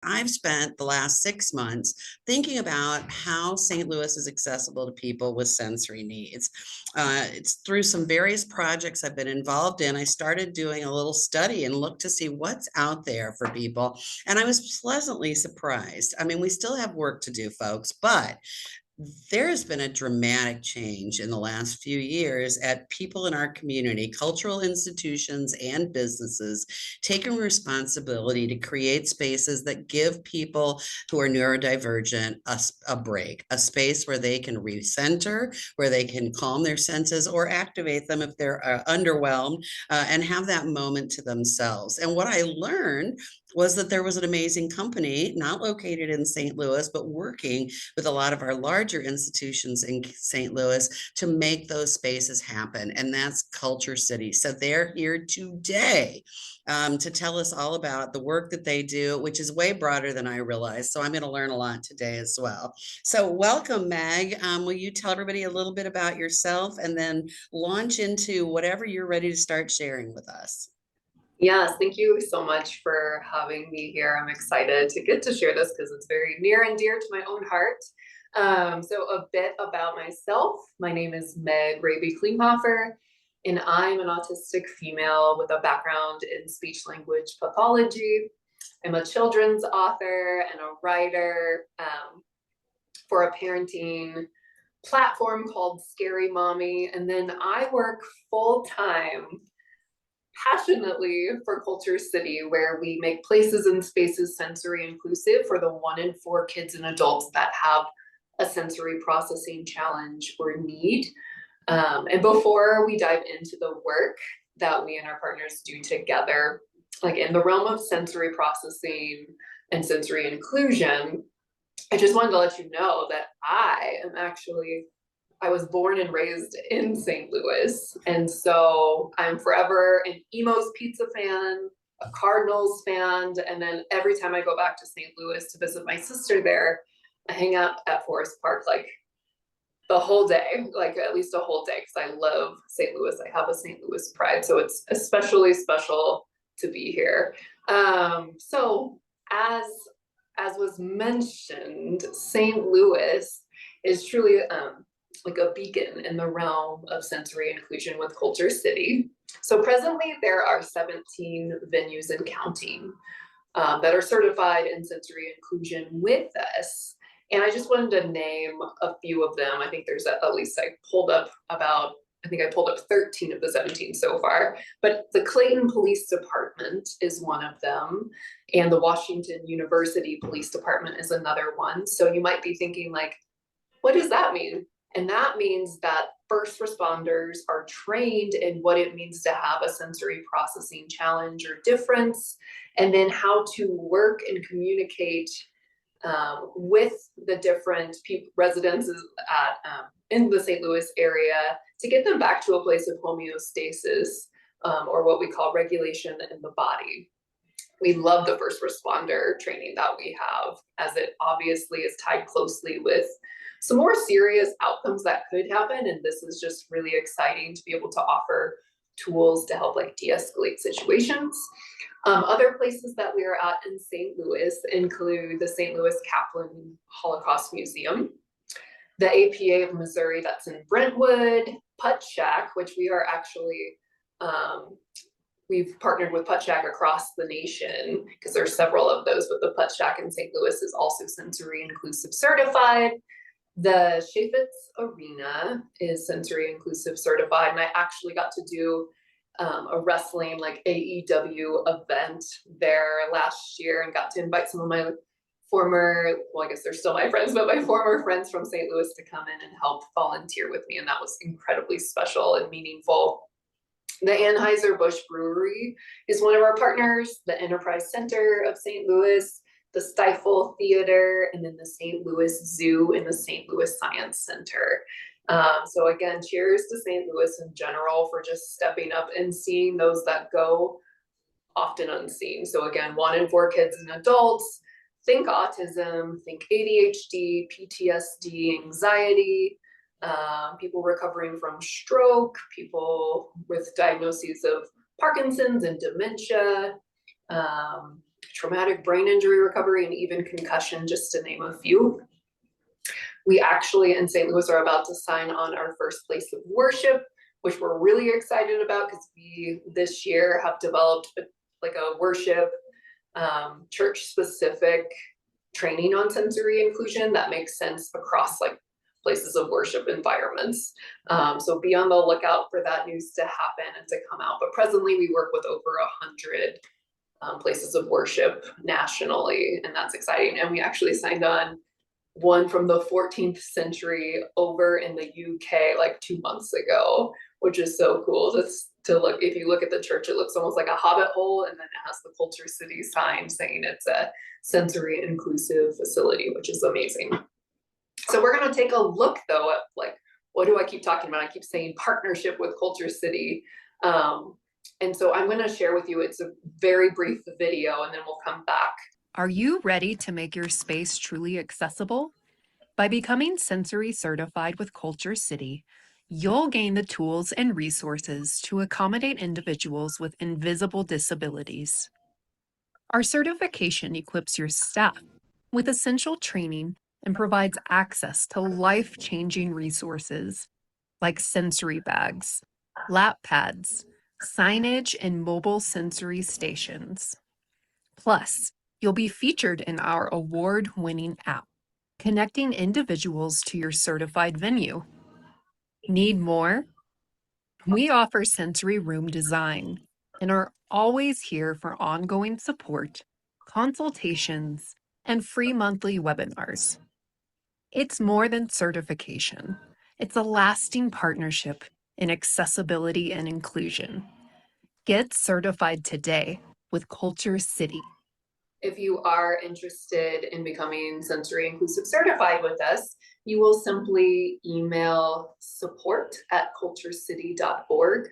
I've spent the last 6 months thinking about how St. Louis is accessible to people with sensory needs. It's through some various projects I've been involved in. I started doing a little study and looked to see what's out there for people. And I was pleasantly surprised. I mean, we still have work to do, folks, but there has been a dramatic change in the last few years at people in our community, cultural institutions and businesses, taking responsibility to create spaces that give people who are neurodivergent a break, a space where they can recenter, where they can calm their senses or activate them if they're underwhelmed, and have that moment to themselves. And what I learned was that there was an amazing company, not located in St. Louis, but working with a lot of our larger institutions in St. Louis to make those spaces happen. And that's Culture City. So they're here today to tell us all about the work that they do, which is way broader than I realized. So I'm going to learn a lot today as well. So welcome, Meg. Will you tell everybody a little bit about yourself and then launch into whatever you're ready to start sharing with us? Yes, thank you so much for having me here. I'm excited to get to share this because it's very near and dear to my own heart. So a bit about myself. My name is Meg Raby Klinghoffer, and I'm an autistic female with a background in speech language pathology. I'm a children's author and a writer for a parenting platform called Scary Mommy. And then I work full time passionately for Culture City, where we make places and spaces sensory inclusive for the 1 in 4 kids and adults that have a sensory processing challenge or need. And before we dive into the work that we and our partners do together, like in the realm of sensory processing and sensory inclusion, I just wanted to let you know that I was born and raised in St. Louis. And so I'm forever an Emo's Pizza fan, a Cardinals fan. And then every time I go back to St. Louis to visit my sister there, I hang out at Forest Park like the whole day, like at least a whole day, because I love St. Louis. I have a St. Louis pride. So it's especially special to be here. So as was mentioned, St. Louis is truly like a beacon in the realm of sensory inclusion with Culture City. So presently there are 17 venues and counting that are certified in sensory inclusion with us. And I just wanted to name a few of them. I think there's at least I pulled up 13 of the 17 so far, but the Clayton Police Department is one of them. And the Washington University Police Department is another one. So you might be thinking like, what does that mean? And that means that first responders are trained in what it means to have a sensory processing challenge or difference, and then how to work and communicate with the different residents in the St. Louis area to get them back to a place of homeostasis, or what we call regulation in the body. We love the first responder training that we have, as it obviously is tied closely with some more serious outcomes that could happen. And this is just really exciting to be able to offer tools to help like de-escalate situations. Other places that we are at in St. Louis include the St. Louis Kaplan Holocaust Museum, the APA of Missouri that's in Brentwood, Putt Shack, which we are actually, we've partnered with Putt Shack across the nation because there's several of those, but the Putt Shack in St. Louis is also sensory inclusive certified. The Chaifetz Arena is sensory inclusive certified, and I actually got to do a wrestling like AEW event there last year and got to invite some of my former, well, I guess they're still my friends, but my former friends from St. Louis to come in and help volunteer with me, and that was incredibly special and meaningful. The Anheuser-Busch Brewery is one of our partners, the Enterprise Center of St. Louis, the Stifel Theater, and then the St. Louis Zoo and the St. Louis Science Center. So again, cheers to St. Louis in general for just stepping up and seeing those that go often unseen. So again, 1 in 4 kids and adults, think autism, think ADHD, PTSD, anxiety, people recovering from stroke, people with diagnoses of Parkinson's and dementia, traumatic brain injury recovery, and even concussion, just to name a few. We actually in St. Louis are about to sign on our first place of worship, which we're really excited about because we this year have developed a worship church specific training on sensory inclusion that makes sense across like places of worship environments. So be on the lookout for that news to happen and to come out. But presently we work with over 100 places of worship nationally, and that's exciting. And we actually signed on one from the 14th century over in the UK like 2 months ago, which is so cool just to look. If you look at the church, it looks almost like a hobbit hole, and then it has the Culture City sign saying it's a sensory inclusive facility, which is amazing. So we're going to take a look though at like, what do I keep talking about? I keep saying partnership with Culture City. And so I'm going to share with you, it's a very brief video, and then we'll come back. Are you ready to make your space truly accessible? By becoming sensory certified with Culture City, you'll gain the tools and resources to accommodate individuals with invisible disabilities. Our certification equips your staff with essential training and provides access to life-changing resources like sensory bags, lap pads, signage, and mobile sensory stations. Plus, you'll be featured in our award-winning app, connecting individuals to your certified venue. Need more? We offer sensory room design and are always here for ongoing support, consultations, and free monthly webinars. It's more than certification. It's a lasting partnership in accessibility and inclusion. Get certified today with Culture City. If you are interested in becoming sensory inclusive certified with us, you will simply email support@culturecity.org.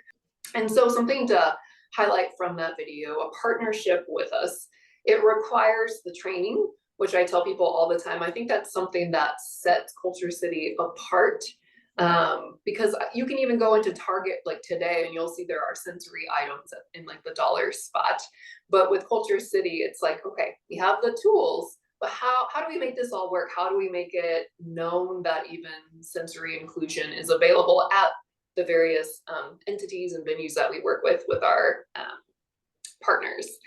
And so something to highlight from that video, a partnership with us, it requires the training, which I tell people all the time. I think that's something that sets Culture City apart, because you can even go into Target like today and you'll see there are sensory items in like the dollar spot. But with Culture City, it's like, okay, we have the tools, but how do we make this all work? How do we make it known that even sensory inclusion is available at the various entities and venues that we work with our partners?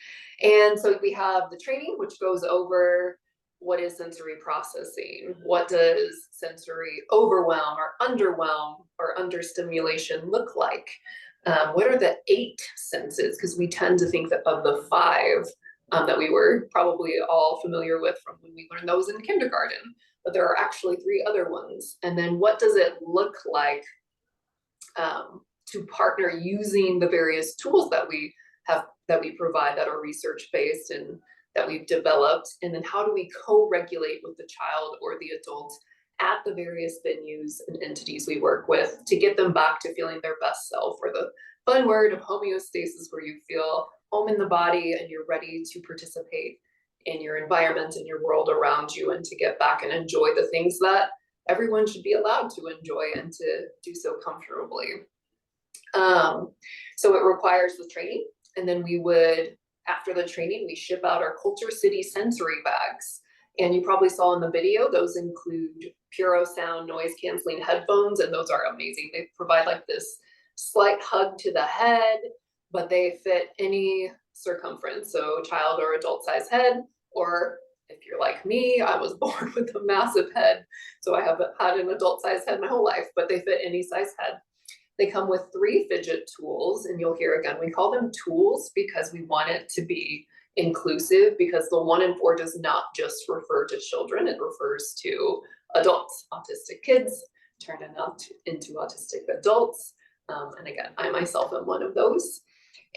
And so we have the training, which goes over what is sensory processing, what does sensory overwhelm or underwhelm or understimulation look like, what are the 8 senses, because we tend to think that of the 5 that we were probably all familiar with from when we learned those in kindergarten, but there are actually 3 other ones. And then what does it look like to partner using the various tools that we have, that we provide, that are research based and that we've developed, and then how do we co-regulate with the child or the adult at the various venues and entities we work with to get them back to feeling their best self, or the fun word of homeostasis, where you feel home in the body and you're ready to participate in your environment and your world around you, and to get back and enjoy the things that everyone should be allowed to enjoy and to do so comfortably. So it requires the training, and then we would, after the training, we ship out our Culture City sensory bags. And you probably saw in the video, those include Puro Sound noise canceling headphones, and those are amazing. They provide like this slight hug to the head, but they fit any circumference, so child or adult size head, or if you're like me, I was born with a massive head, so I have had an adult size head my whole life, but they fit any size head. They come with 3 fidget tools, and you'll hear again, we call them tools because we want it to be inclusive, because the 1 in 4 does not just refer to children, it refers to adults, autistic kids turned into autistic adults. And again, I myself am one of those.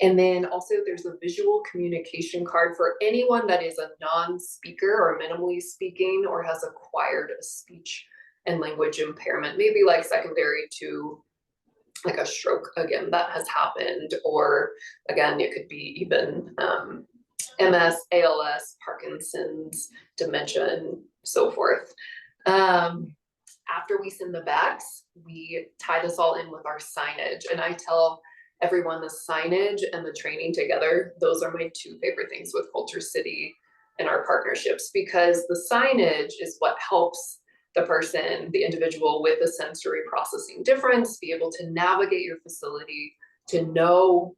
And then also there's a visual communication card for anyone that is a non-speaker or minimally speaking or has acquired a speech and language impairment, maybe like secondary to like a stroke, again, that has happened, or again, it could be even MS, ALS, Parkinson's, dementia, and so forth. After we send the bags, we tie this all in with our signage. And I tell everyone the signage and the training together. Those are my two favorite things with Culture City and our partnerships, because the signage is what helps the person, the individual with a sensory processing difference, be able to navigate your facility, to know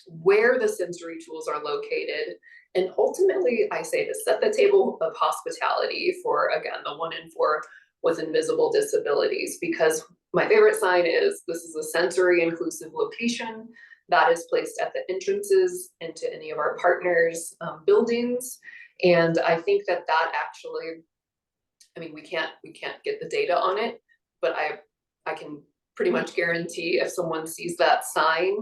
where the sensory tools are located. And ultimately, I say to set the table of hospitality for, again, the 1 in 4 with invisible disabilities, because my favorite sign is, this is a sensory inclusive location that is placed at the entrances into any of our partners' buildings. And I think that actually, I mean, we can't get the data on it, but I can pretty much guarantee if someone sees that sign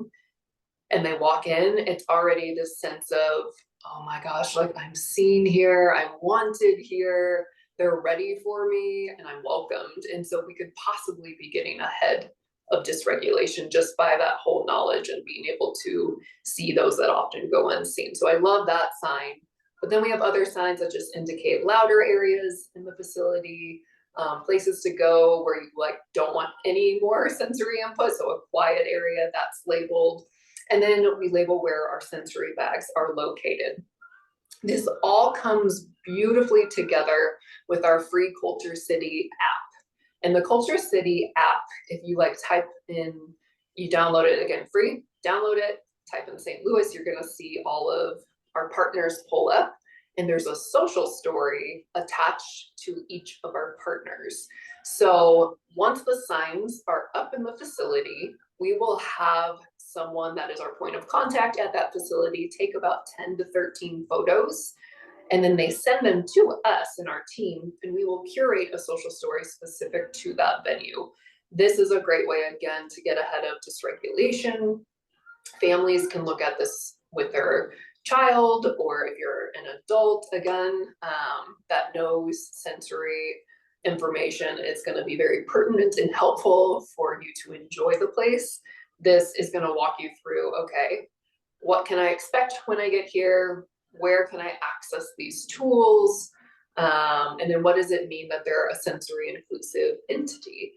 and they walk in, it's already this sense of, oh my gosh, like I'm seen here, I'm wanted here, they're ready for me, and I'm welcomed. And so we could possibly be getting ahead of dysregulation just by that whole knowledge and being able to see those that often go unseen. So I love that sign. But then we have other signs that just indicate louder areas in the facility, places to go where you like don't want any more sensory input, so a quiet area that's labeled. And then we label where our sensory bags are located. This all comes beautifully together with our free Culture City app. And the Culture City app, if you like type in, you download it, again, free, download it, type in St. Louis, you're gonna see all of our partners pull up, and there's a social story attached to each of our partners. So once the signs are up in the facility, we will have someone that is our point of contact at that facility take about 10 to 13 photos, and then they send them to us and our team, and we will curate a social story specific to that venue. This is a great way, again, to get ahead of dysregulation. Families can look at this with their child, or if you're an adult, again, that knows sensory information, is going to be very pertinent and helpful for you to enjoy the place. This is going to walk you through, okay, what can I expect when I get here? Where can I access these tools? And then what does it mean that they're a sensory inclusive entity?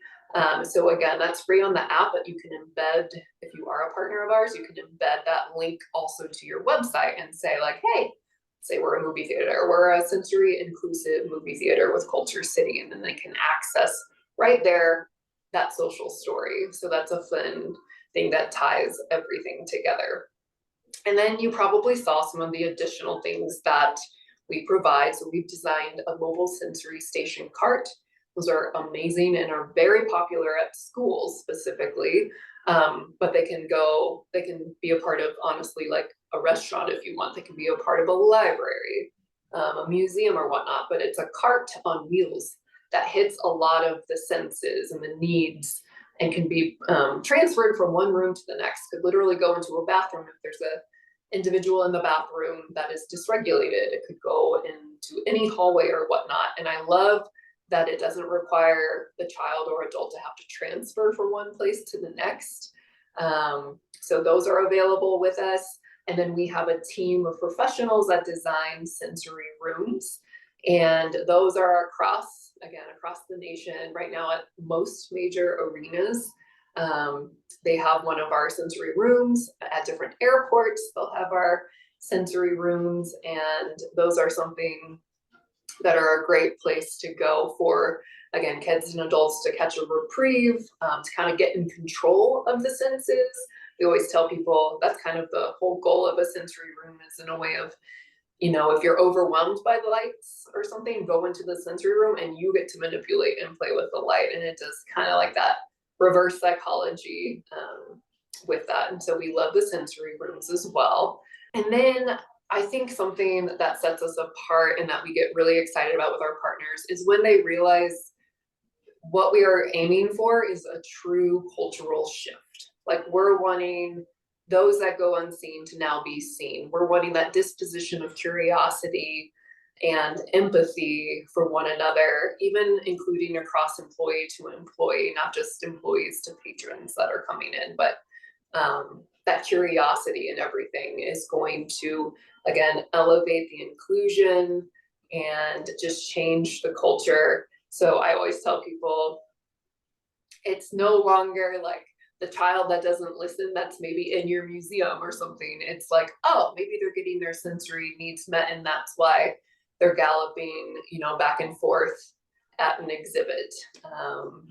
So again, that's free on the app, but you can embed, if you are a partner of ours, you can embed that link also to your website and say like, hey, say we're a movie theater, we're a sensory inclusive movie theater with Culture City, and then they can access right there that social story. So that's a fun thing that ties everything together. And then you probably saw some of the additional things that we provide. So we've designed a mobile sensory station cart. Those are amazing and are very popular at schools specifically, but they can be a part of, honestly, like a restaurant if you want. They can be a part of a library, a museum or whatnot, but it's a cart on wheels that hits a lot of the senses and the needs, and can be transferred from one room to the next. Could literally go into a bathroom if there's a individual in the bathroom that is dysregulated. It could go into any hallway or whatnot. And I love that it doesn't require the child or adult to have to transfer from one place to the next. So those are available with us. And then we have a team of professionals that design sensory rooms. And those are across the nation right now at most major arenas. They have one of our sensory rooms at different airports. They'll have our sensory rooms, and those are something that are a great place to go for, again, kids and adults to catch a reprieve, to kind of get in control of the senses. We always tell people that's kind of the whole goal of a sensory room, is in a way of, you know, if you're overwhelmed by the lights or something, go into the sensory room and you get to manipulate and play with the light. And it does kind of like that reverse psychology with that. And so we love the sensory rooms as well. And then I think something that sets us apart and that we get really excited about with our partners is when they realize what we are aiming for is a true cultural shift. Like, we're wanting those that go unseen to now be seen. We're wanting that disposition of curiosity and empathy for one another, even including across employee to employee, not just employees to patrons that are coming in, but that curiosity and everything is going to, again, elevate the inclusion and just change the culture. So I always tell people, it's no longer like the child that doesn't listen, that's maybe in your museum or something, it's like, oh, maybe they're getting their sensory needs met, and that's why they're galloping, back and forth at an exhibit.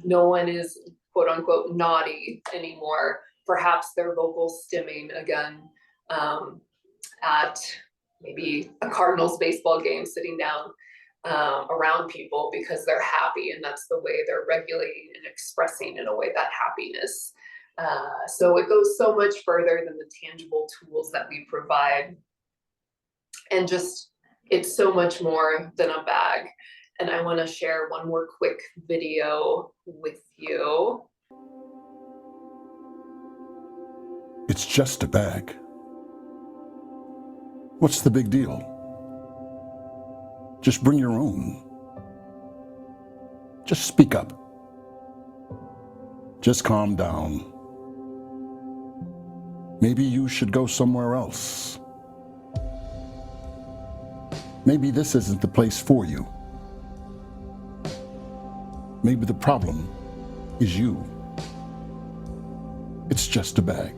No one is quote unquote naughty anymore. Perhaps they're vocal stimming again, at maybe a Cardinals baseball game, sitting down around people because they're happy, and that's the way they're regulating and expressing in a way that happiness. So it goes so much further than the tangible tools that we provide, and just it's so much more than a bag. And I want to share one more quick video with you. It's just a bag. What's the big deal? Just bring your own. Just speak up. Just calm down. Maybe you should go somewhere else. Maybe this isn't the place for you. Maybe the problem is you. It's just a bag.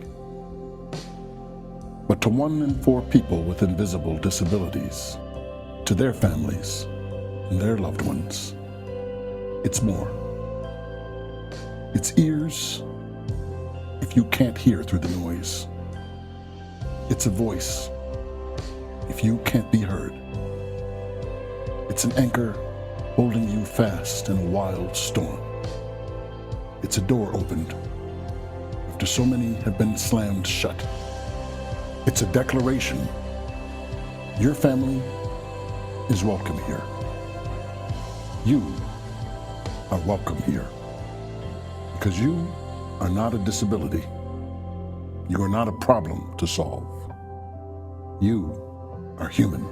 But to 1 in 4 people with invisible disabilities, to their families and their loved ones, it's more. It's ears if you can't hear through the noise. It's a voice if you can't be heard. It's an anchor holding you fast in a wild storm. It's a door opened after so many have been slammed shut. It's a declaration. Your family is welcome here. You are welcome here. Because you are not a disability. You are not a problem to solve. You are human,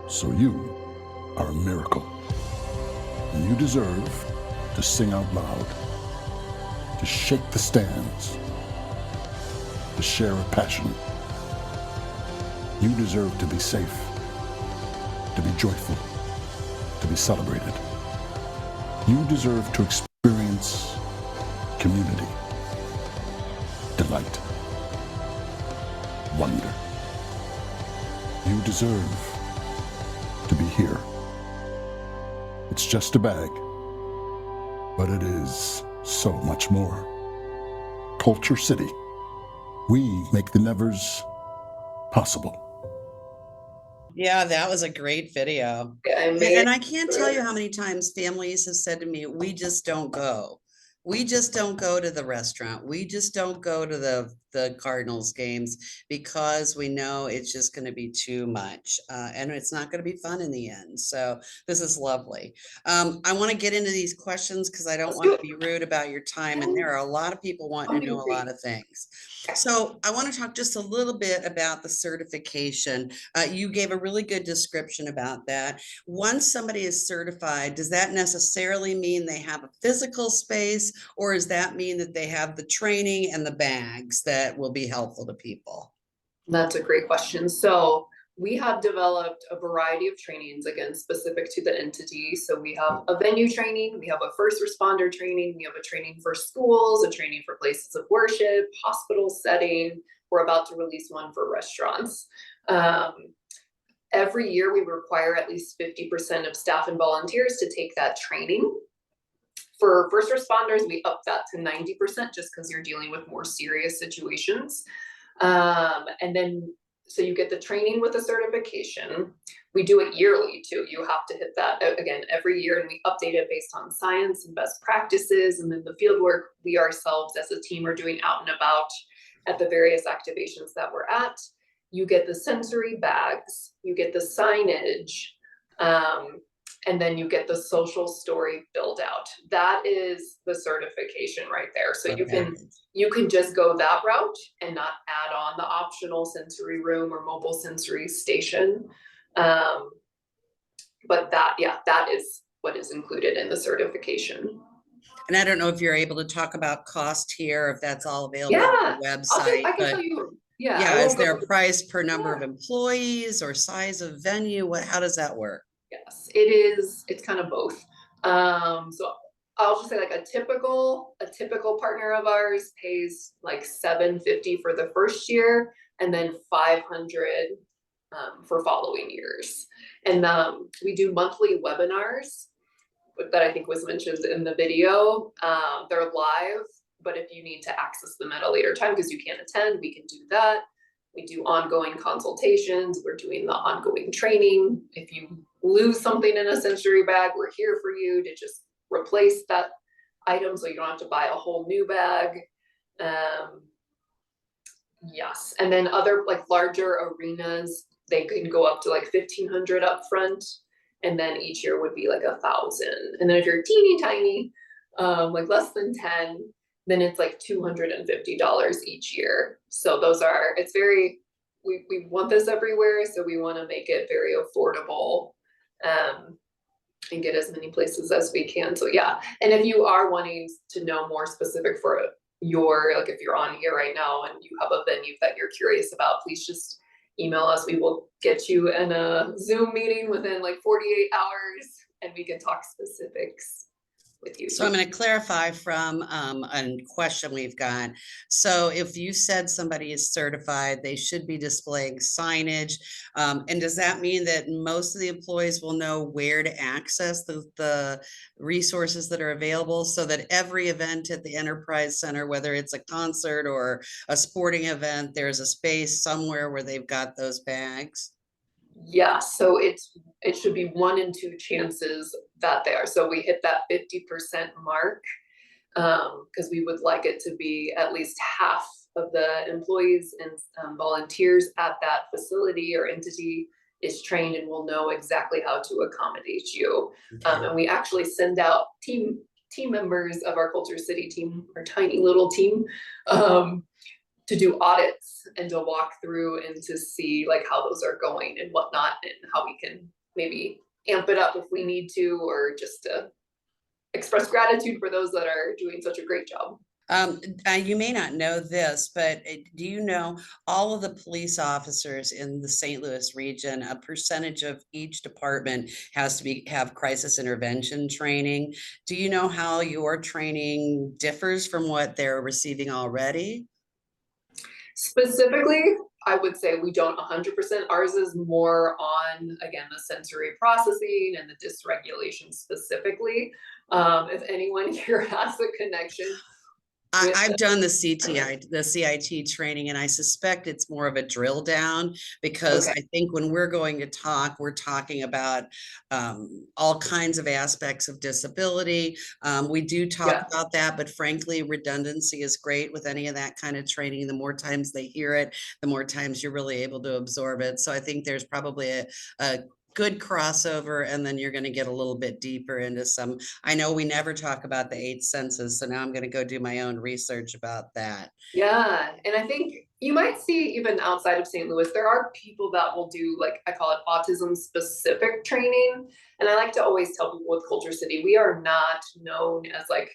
so you are a miracle. And you deserve to sing out loud, to shake the stands, to share a passion. You deserve to be safe, to be joyful, to be celebrated. You deserve to experience community, delight, wonder. You deserve to be here. It's just a bag, but it is so much more. Culture City. We make the nevers possible. Yeah, that was a great video. And I can't tell you how many times families have said to me, we just don't go. We just don't go to the restaurant. We just don't go to the Cardinals games because we know it's just going to be too much and it's not going to be fun in the end. So this is lovely. I want to get into these questions because I don't want to be rude about your time. And there are a lot of people wanting to know a lot of things. So I want to talk just a little bit about the certification. You gave a really good description about that. Once somebody is certified, does that necessarily mean they have a physical space, or does that mean that they have the training and the bags that will be helpful to people? That's a great question. So we have developed a variety of trainings, again, specific to the entity. So we have a venue training, we have a first responder training, we have a training for schools, a training for places of worship, hospital setting. We're about to release one for restaurants. Every year we require at least 50% of staff and volunteers to take that training. For first responders, we up that to 90% just because you're dealing with more serious situations. And then, so you get the training with the certification. We do it yearly too. You have to hit that again every year, and we update it based on science and best practices. And then the field work we ourselves as a team are doing out and about at the various activations that we're at. You get the sensory bags, you get the signage, and then you get the social story build out. That is the certification right there. So you can just go that route and not add on the optional sensory room or mobile sensory station. But that is what is included in the certification. And I don't know if you're able to talk about cost here, if that's all available on the website. I can tell you. Yeah, is there a price per number of employees or size of venue? How does that work? Yes, it is. It's kind of both. So I'll just say like a typical partner of ours pays like $750 for the first year and then $500 for following years. And we do monthly webinars that I think was mentioned in the video. They're live, but if you need to access them at a later time because you can't attend, we can do that. We do ongoing consultations. We're doing the ongoing training. If you lose something in a sensory bag, we're here for you to just replace that item so you don't have to buy a whole new bag. Yes, and then other like larger arenas, they can go up to like 1,500 up front, and then each year would be like 1,000. And then if you're teeny tiny, like less than 10, then it's like $250 each year. So those are, it's very, we want this everywhere, so we want to make it very affordable. And get as many places as we can. So yeah, and if you are wanting to know more specific for your, like if you're on here right now and you have a venue that you're curious about, please just email us. We will get you in a Zoom meeting within like 48 hours and we can talk specifics with you. So I'm going to clarify from a question we've got. So if you said somebody is certified, they should be displaying signage. And does that mean that most of the employees will know where to access the resources that are available so that every event at the Enterprise Center, whether it's a concert or a sporting event, there's a space somewhere where they've got those bags? Yeah, so it should be 1 in 2 chances that they are. So we hit that 50% mark because we would like it to be at least half of the employees and volunteers at that facility or entity is trained and will know exactly how to accommodate you. Okay. And we actually send out team members of our Culture City team, our tiny little team, to do audits and to walk through and to see like how those are going and whatnot and how we can maybe amp it up if we need to, or just to express gratitude for those that are doing such a great job. You may not know this, but do you know all of the police officers in the St. Louis region, a percentage of each department has to have crisis intervention training? Do you know how your training differs from what they're receiving already? Specifically, I would say we don't 100%. Ours is more on, again, the sensory processing and the dysregulation specifically. If anyone here has a connection. I've done the CIT training, and I suspect it's more of a drill down because I think when we're going to talk, we're talking about all kinds of aspects of disability. We do talk about that, but frankly, redundancy is great with any of that kind of training. The more times they hear it, the more times you're really able to absorb it. So I think there's probably a good crossover, and then you're going to get a little bit deeper into some. I know we never talk about the 8 senses, so now I'm going to go do my own research about that. Yeah, and I think you might see even outside of St. Louis, there are people that will do, like I call it autism specific training. And I like to always tell people with Culture City, we are not known as like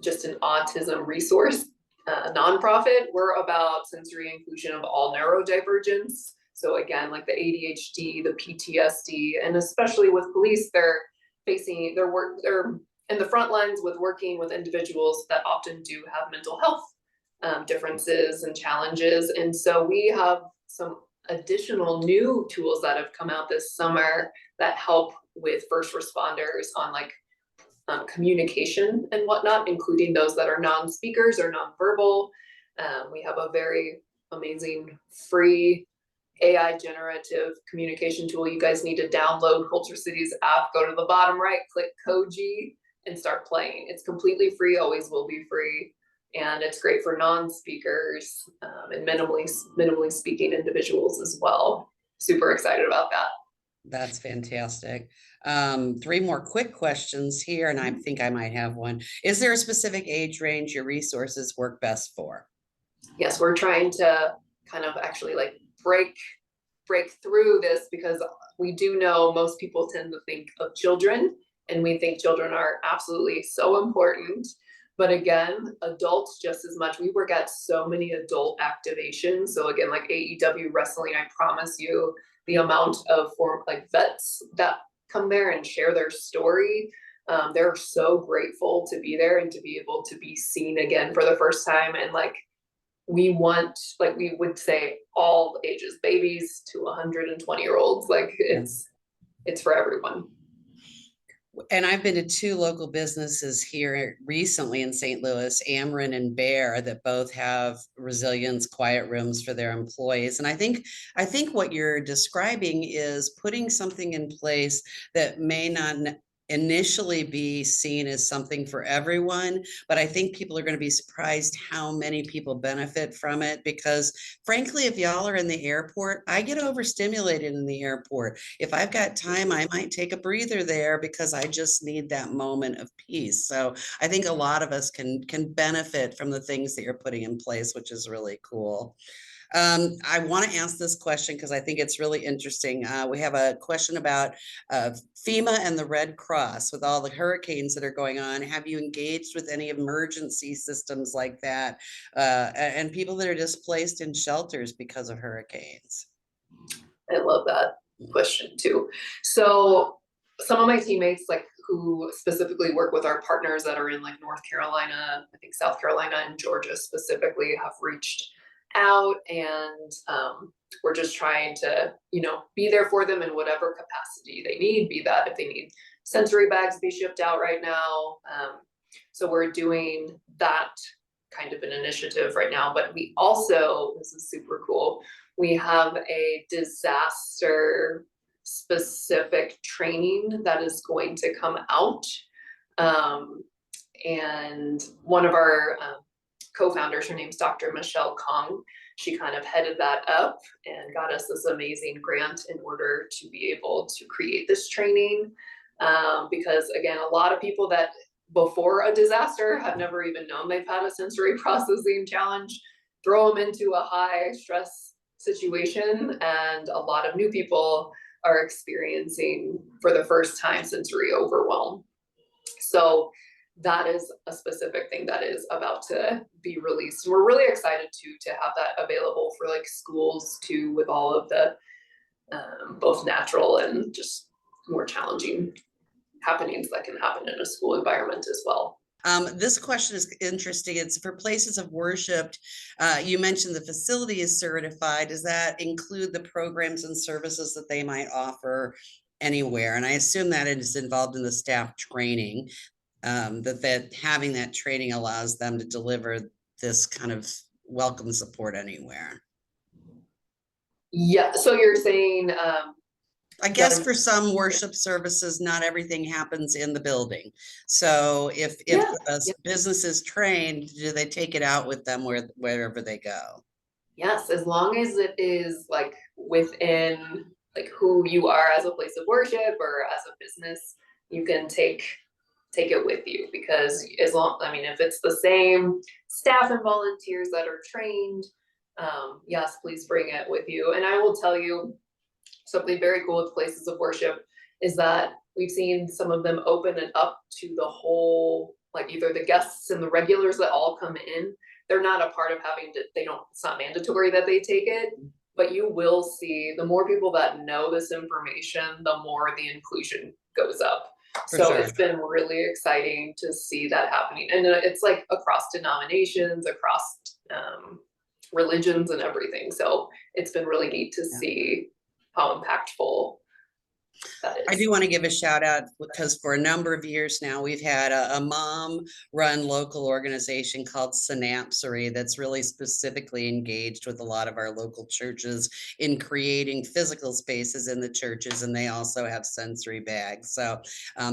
just an autism resource nonprofit. We're about sensory inclusion of all neurodivergence. So again, like the ADHD, the PTSD, and especially with police, they're in the front lines with working with individuals that often do have mental health differences and challenges. And so we have some additional new tools that have come out this summer that help with first responders on like communication and whatnot, including those that are non-speakers or non-verbal. We have a very amazing free AI generative communication tool. You guys need to download Culture City's app, go to the bottom right, click Koji and start playing. It's completely free, always will be free. And it's great for non-speakers and minimally speaking individuals as well. Super excited about that. That's fantastic. 3 more quick questions here, and I think I might have one. Is there a specific age range your resources work best for? Yes, we're trying to kind of actually like break through this because we do know most people tend to think of children, and we think children are absolutely so important. But again, adults just as much. We work at so many adult activations. So again, like AEW wrestling, I promise you the amount of vets that come there and share their story They're so grateful to be there and to be able to be seen again for the first time. And like, we want, like we would say, all ages, babies to 120-year-olds, like it's for everyone. And I've been to two local businesses here recently in St. Louis, Ameren and Bear, that both have resilience quiet rooms for their employees. And I think what you're describing is putting something in place that may not initially be seen as something for everyone, but I think people are going to be surprised how many people benefit from it, because frankly, if y'all are in the airport, I get overstimulated in the airport. If I've got time, I might take a breather there because I just need that moment of peace. So I think a lot of us can benefit from the things that you're putting in place, which is really cool. I want to ask this question because I think it's really interesting. We have a question about FEMA and the Red Cross with all the hurricanes that are going on. Have you engaged with any emergency systems like that, and people that are displaced in shelters because of hurricanes? I love that question too. So some of my teammates, like who specifically work with our partners that are in like North Carolina, I think South Carolina and Georgia specifically, have reached out, and we're just trying to, be there for them in whatever capacity they need, be that if they need sensory bags to be shipped out right now. So we're doing that kind of an initiative right now, but we also, this is super cool, we have a disaster specific training that is going to come out. And one of our co-founders, her name's Dr. Michelle Kong. She kind of headed that up and got us this amazing grant in order to be able to create this training. Because again, a lot of people that before a disaster have never even known they've had a sensory processing challenge, throw them into a high stress situation, and a lot of new people are experiencing for the first time sensory overwhelm. So that is a specific thing that is about to be released. And we're really excited to have that available for like schools too, with all of the both natural and just more challenging happenings that can happen in a school environment as well. This question is interesting. It's for places of worship. You mentioned the facility is certified. Does that include the programs and services that they might offer anywhere? And I assume that it is involved in the staff training, that having that training allows them to deliver this kind of welcome support anywhere. Yeah, so you're saying I guess for some worship services, not everything happens in the building. So if a business is trained, do they take it out with them wherever they go? Yes, as long as it is like within like who you are as a place of worship or as a business, you can take it with you, because if it's the same staff and volunteers that are trained, yes, please bring it with you. And I will tell you something very cool with places of worship is that we've seen some of them open it up to the whole, like either the guests and the regulars that all come in. They're not a part of having to, it's not mandatory that they take it, but you will see the more people that know this information, the more the inclusion goes up. It's been really exciting to see that happening. And it's like across denominations, across religions and everything. So it's been really neat to see how impactful that is. I do want to give a shout out because for a number of years now, we've had a mom-run local organization called Synapsery that's really specifically engaged with a lot of our local churches in creating physical spaces in the churches, and they also have sensory bags. So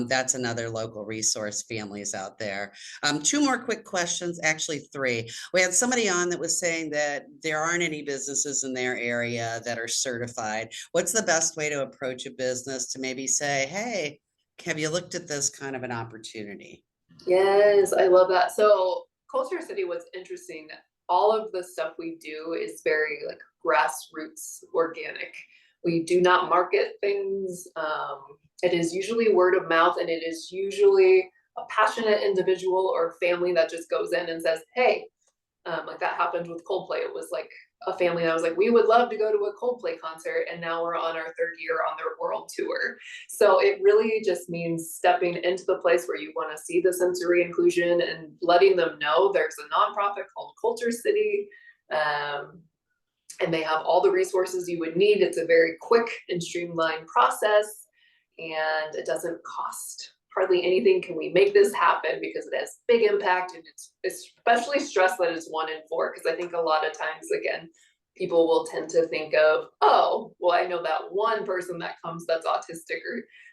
that's another local resource, families out there. Two more quick questions, actually three. We had somebody on that was saying that there aren't any businesses in their area that are certified. What's the best way to approach a business to maybe say, hey, have you looked at this kind of an opportunity? Yes, I love that. So Culture City, what's interesting, all of the stuff we do is very like grassroots organic. We do not market things. It is usually word of mouth, and it is usually a passionate individual or family that just goes in and says, hey, like that happened with Coldplay. It was like a family that was like, we would love to go to a Coldplay concert, and now we're on our 3rd year on their world tour. So it really just means stepping into the place where you want to see the sensory inclusion and letting them know there's a nonprofit called Culture City. And they have all the resources you would need. It's a very quick and streamlined process, and it doesn't cost hardly anything. Can we make this happen? Because it has big impact, and it's especially stressed that it's 1 in 4. Because I think a lot of times, again, people will tend to think of, oh, well, I know that one person that comes that's autistic,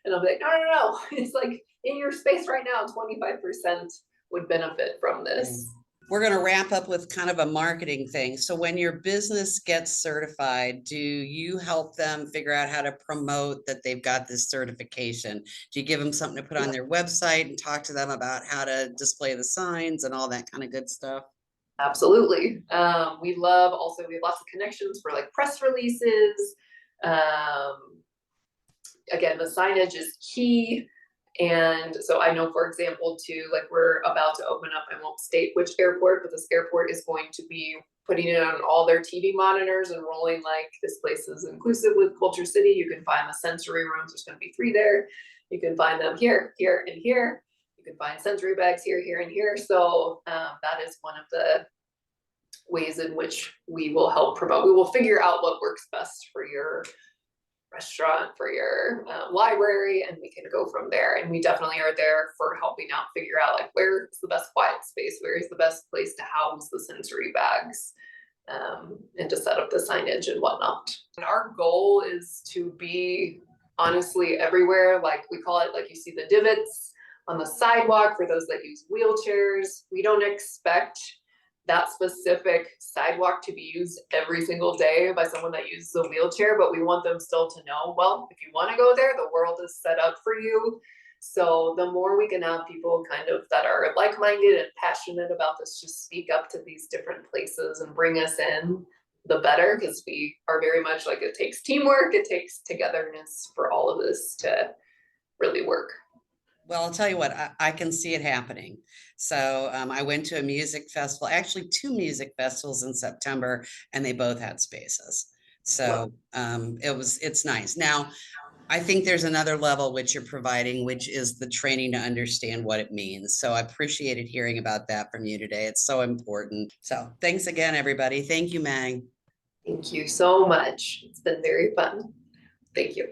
and I'll be like, no. It's like in your space right now, 25% would benefit from this. We're going to wrap up with kind of a marketing thing. So when your business gets certified, do you help them figure out how to promote that they've got this certification? Do you give them something to put on their website and talk to them about how to display the signs and all that kind of good stuff? Absolutely. We have lots of connections for like press releases. Again, the signage is key. And so I know, for example, too, like we're about to open up, I won't state which airport, but this airport is going to be putting it on all their TV monitors and rolling like, this place is inclusive with Culture City. You can find the sensory rooms. There's going to be 3 there. You can find them here, here, and here. You can find sensory bags here, here, and here. So that is one of the ways in which we will help promote. We will figure out what works best for your restaurant, for your library, and we can go from there. And we definitely are there for helping out figure out like where's the best quiet space, where is the best place to house the sensory bags, and to set up the signage and whatnot. And our goal is to be honestly everywhere. Like we call it, like you see the divots on the sidewalk for those that use wheelchairs. We don't expect that specific sidewalk to be used every single day by someone that uses a wheelchair, but we want them still to know, well, if you want to go there, the world is set up for you. So the more we can have people kind of that are like-minded and passionate about this, just speak up to these different places and bring us in, the better, because we are very much like, it takes teamwork, it takes togetherness for all of this to really work. Well, I'll tell you what, I can see it happening. So I went to a music festival, actually 2 music festivals in September, and they both had spaces. So it's nice. Now, I think there's another level which you're providing, which is the training to understand what it means. So I appreciated hearing about that from you today. It's so important. So thanks again, everybody. Thank you, Meg. Thank you so much. It's been very fun. Thank you.